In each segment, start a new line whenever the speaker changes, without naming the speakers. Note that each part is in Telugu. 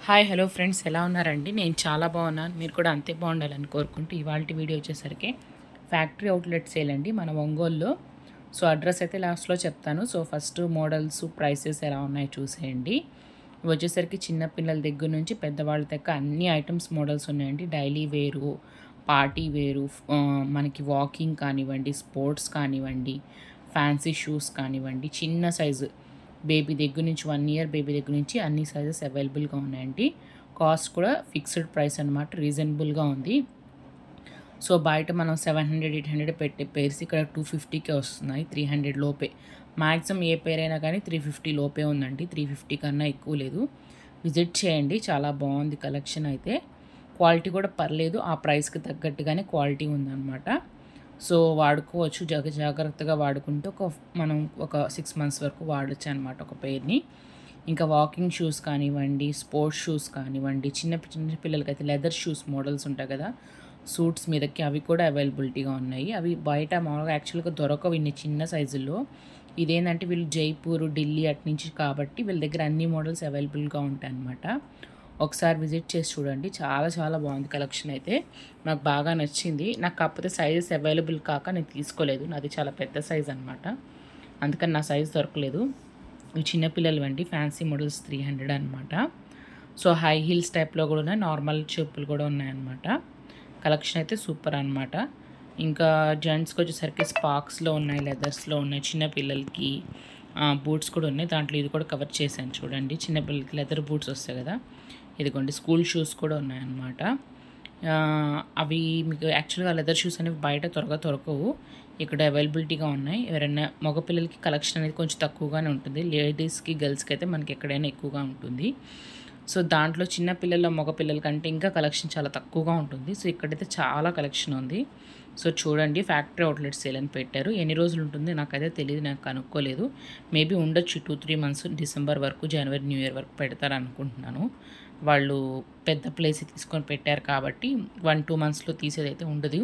హాయ్ హలో ఫ్రెండ్స్, ఎలా ఉన్నారండి? నేను చాలా బాగున్నాను. మీరు కూడా అంతే బాగుండాలని కోరుకుంటూ ఇవాల్టి వీడియో వచ్చేసరికి ఫ్యాక్టరీ అవుట్లెట్ సేల్ అండి మన ఒంగోలులో. సో అడ్రస్ అయితే లాస్ట్లో చెప్తాను. సో ఫస్ట్ మోడల్స్ ప్రైసెస్ ఎలా ఉన్నాయో చూసేయండి. ఇవి వచ్చేసరికి చిన్నపిల్లల దగ్గర నుంచి పెద్దవాళ్ళ దగ్గర అన్ని ఐటమ్స్ మోడల్స్ ఉన్నాయండి. డైలీ వేరు, పార్టీ వేరు, మనకి వాకింగ్ కానివ్వండి, స్పోర్ట్స్ కానివ్వండి, ఫ్యాన్సీ షూస్ కానివ్వండి, చిన్న సైజు బేబీ దగ్గర నుంచి 1 ఇయర్ బేబీ దగ్గర నుంచి అన్ని సైజెస్ అవైలబుల్గా ఉన్నాయండి. కాస్ట్ కూడా ఫిక్స్డ్ ప్రైస్ అనమాట, రీజనబుల్గా ఉంది. సో బయట మనం 700 800 పెట్టే పేర్స్ ఇక్కడ 250కే వస్తున్నాయి, 300 లోపే. మ్యాక్సిమం ఏ పేర్ అయినా కానీ 350 లోపే ఉందండి, 350 కన్నా ఎక్కువ లేదు. విజిట్ చేయండి, చాలా బాగుంది కలెక్షన్ అయితే. క్వాలిటీ కూడా పర్లేదు, ఆ ప్రైస్కి తగ్గట్టుగానే క్వాలిటీ ఉందన్నమాట. సో వాడుకోవచ్చు, జాగ్రత్తగా వాడుకుంటే మనం ఒక 6 మంత్స్ వరకు వాడచ్చు అనమాట ఒక పెయిర్ని. ఇంకా వాకింగ్ షూస్ కానివ్వండి, స్పోర్ట్స్ షూస్ కానివ్వండి, చిన్న పిల్లలకి అయితే లెదర్ షూస్ మోడల్స్ ఉంటాయి కదా సూట్స్ మీదకి, అవి కూడా అవైలబిలిటీగా ఉన్నాయి. అవి బయట మామూలుగా యాక్చువల్గా దొరకవు ఇన్ని చిన్న సైజుల్లో. ఇదేంటంటే వీళ్ళు జైపూర్, ఢిల్లీ అట్నుంచి కాబట్టి వీళ్ళ దగ్గర అన్ని మోడల్స్ అవైలబుల్గా ఉంటాయి అన్నమాట. ఒకసారి విజిట్ చేసి చూడండి, చాలా చాలా బాగుంది కలెక్షన్ అయితే. నాకు బాగా నచ్చింది. నాకు కాకపోతే సైజెస్ అవైలబుల్ కాక నేను తీసుకోలేదు, నాది చాలా పెద్ద సైజ్ అనమాట, అందుకని నా సైజ్ దొరకలేదు. ఇవి చిన్నపిల్లలు అండి, ఫ్యాన్సీ మోడల్స్ 300 అనమాట. సో హై హీల్స్ టైప్లో కూడా ఉన్నాయి, నార్మల్ చెప్పులు కూడా ఉన్నాయన్నమాట. కలెక్షన్ అయితే సూపర్ అనమాట. ఇంకా జెంట్స్కి వచ్చేసరికి స్పార్క్స్లో ఉన్నాయి, లెదర్స్లో ఉన్నాయి, చిన్నపిల్లలకి బూట్స్ కూడా ఉన్నాయి. దాంట్లో ఇది కూడా కవర్ చేశాను చూడండి, చిన్నపిల్లలకి లెదర్ బూట్స్ వస్తాయి కదా, ఇదిగోండి. స్కూల్ షూస్ కూడా ఉన్నాయన్నమాట. అవి మీకు యాక్చువల్గా లెదర్ షూస్ అనేవి బయట త్వరగా దొరకవు, ఇక్కడ అవైలబిలిటీగా ఉన్నాయి. ఎవరైనా మగపిల్లలకి కలెక్షన్ అనేది కొంచెం తక్కువగానే ఉంటుంది, లేడీస్కి గర్ల్స్కి అయితే మనకి ఎక్కడైనా ఎక్కువగా ఉంటుంది. సో దాంట్లో చిన్నపిల్లల మగపిల్లల కంటే ఇంకా కలెక్షన్ చాలా తక్కువగా ఉంటుంది. సో ఇక్కడైతే చాలా కలెక్షన్ ఉంది. సో చూడండి, ఫ్యాక్టరీ అవుట్లెట్ సేల్ అని పెట్టారు. ఎన్ని రోజులు ఉంటుంది నాకైతే తెలియదు, నాకు కనుక్కోలేదు. మేబీ ఉండొచ్చు 2-3 మంత్స్, డిసెంబర్ వరకు, జనవరి న్యూ ఇయర్ వరకు పెడతారు అనుకుంటున్నాను. వాళ్ళు పెద్ద ప్లేస్ తీసుకొని పెట్టారు కాబట్టి 1-2 మంత్స్లో తీసేదైతే ఉండదు.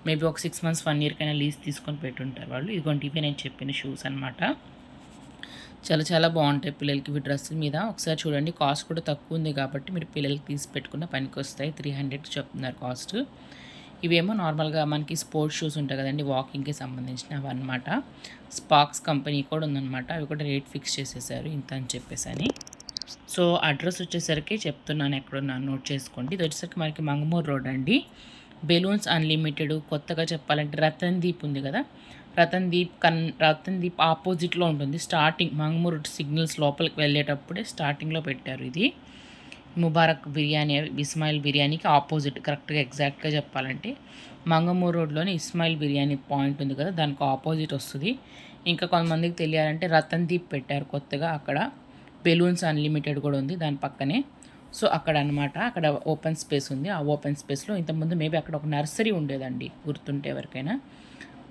మేబీ ఒక 6 మంత్స్ 1 ఇయర్కైనా లీజ్ తీసుకొని పెట్టుంటారు వాళ్ళు. ఇదిగోండి, ఇవే నేను చెప్పిన షూస్ అనమాట. చాలా చాలా బాగుంటాయి పిల్లలకి ఇవి డ్రెస్సుల మీద. ఒకసారి చూడండి, కాస్ట్ కూడా తక్కువ ఉంది కాబట్టి మీరు పిల్లలకి తీసి పెట్టుకున్న పనికి వస్తాయి. 300 చెప్తున్నారు కాస్ట్. ఇవేమో నార్మల్గా మనకి స్పోర్ట్స్ షూస్ ఉంటాయి కదండి, వాకింగ్కి సంబంధించినవి అనమాట. స్పార్క్స్ కంపెనీ కూడా ఉందన్నమాట, అవి కూడా రేట్ ఫిక్స్ చేసేసారు ఇంత అని చెప్పేసి అని. సో అడ్రస్ వచ్చేసరికి చెప్తున్నాను, ఎక్కడున్నాను నోట్ చేసుకోండి. ఇది వచ్చేసరికి మనకి మంగమూరు రోడ్ అండి. బెలూన్స్ అన్లిమిటెడ్, కొత్తగా చెప్పాలంటే రతన్ దీప్ ఉంది కదా, రతన్ దీప్ ఆపోజిట్లో ఉంటుంది. స్టార్టింగ్ మంగమూరు సిగ్నల్స్ లోపలికి వెళ్ళేటప్పుడే స్టార్టింగ్లో పెట్టారు ఇది. ముబారక్ బిర్యానీ, ఇస్మాయిల్ బిర్యానీకి ఆపోజిట్, కరెక్ట్గా ఎగ్జాక్ట్గా చెప్పాలంటే మంగమూరు రోడ్లోని ఇస్మాయిల్ బిర్యానీ పాయింట్ ఉంది కదా, దానికి ఆపోజిట్ వస్తుంది. ఇంకా కొంతమందికి తెలియాలంటే రతన్ దీప్ పెట్టారు కొత్తగా, అక్కడ బెలూన్స్ అన్లిమిటెడ్ కూడా ఉంది దాని పక్కనే. సో అక్కడ అనమాట, అక్కడ ఓపెన్ స్పేస్ ఉంది. ఆ ఓపెన్ స్పేస్లో ఇంతకుముందు మేబీ అక్కడ ఒక నర్సరీ ఉండేదండి, గుర్తుంటే ఎవరికైనా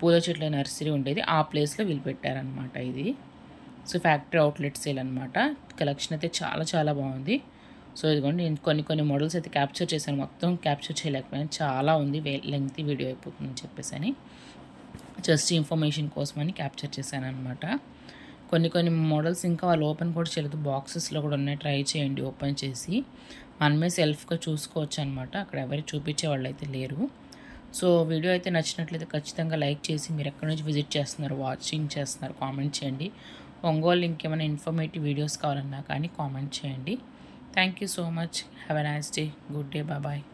పూల చెట్ల నర్సరీ ఉండేది, ఆ ప్లేస్లో వీళ్ళు పెట్టారనమాట ఇది. సో ఫ్యాక్టరీ అవుట్లెట్ సేల్ అనమాట. కలెక్షన్ అయితే చాలా చాలా బాగుంది. సో ఇదిగోండి, నేను కొన్ని మోడల్స్ అయితే క్యాప్చర్ చేశాను, మొత్తం క్యాప్చర్ చేయలేకపోయాను, చాలా ఉంది, లెంగ్తీ వీడియో అయిపోతుందని చెప్పేసి అని జస్ట్ ఇన్ఫర్మేషన్ కోసమని క్యాప్చర్ చేశాను అనమాట. కొన్ని మోడల్స్ ఇంకా వాళ్ళు ఓపెన్ కూడా చేయలేదు, బాక్సెస్లో కూడా ఉన్నాయి, ట్రై చేయండి ఓపెన్ చేసి. మనమే సెల్ఫ్గా చూసుకోవచ్చు అనమాట, అక్కడ ఎవరు చూపించే వాళ్ళు అయితే లేరు. సో వీడియో అయితే నచ్చినట్లయితే ఖచ్చితంగా లైక్ చేసి, మీరు ఎక్కడి నుంచి విజిట్ చేస్తున్నారు, వాచింగ్ చేస్తున్నారు కామెంట్ చేయండి. ఒంగోలు ఇంకేమైనా ఇన్ఫర్మేటివ్ వీడియోస్ కావాలన్నా కానీ కామెంట్ చేయండి. Thank you so much. Have a nice day. Good day. Bye.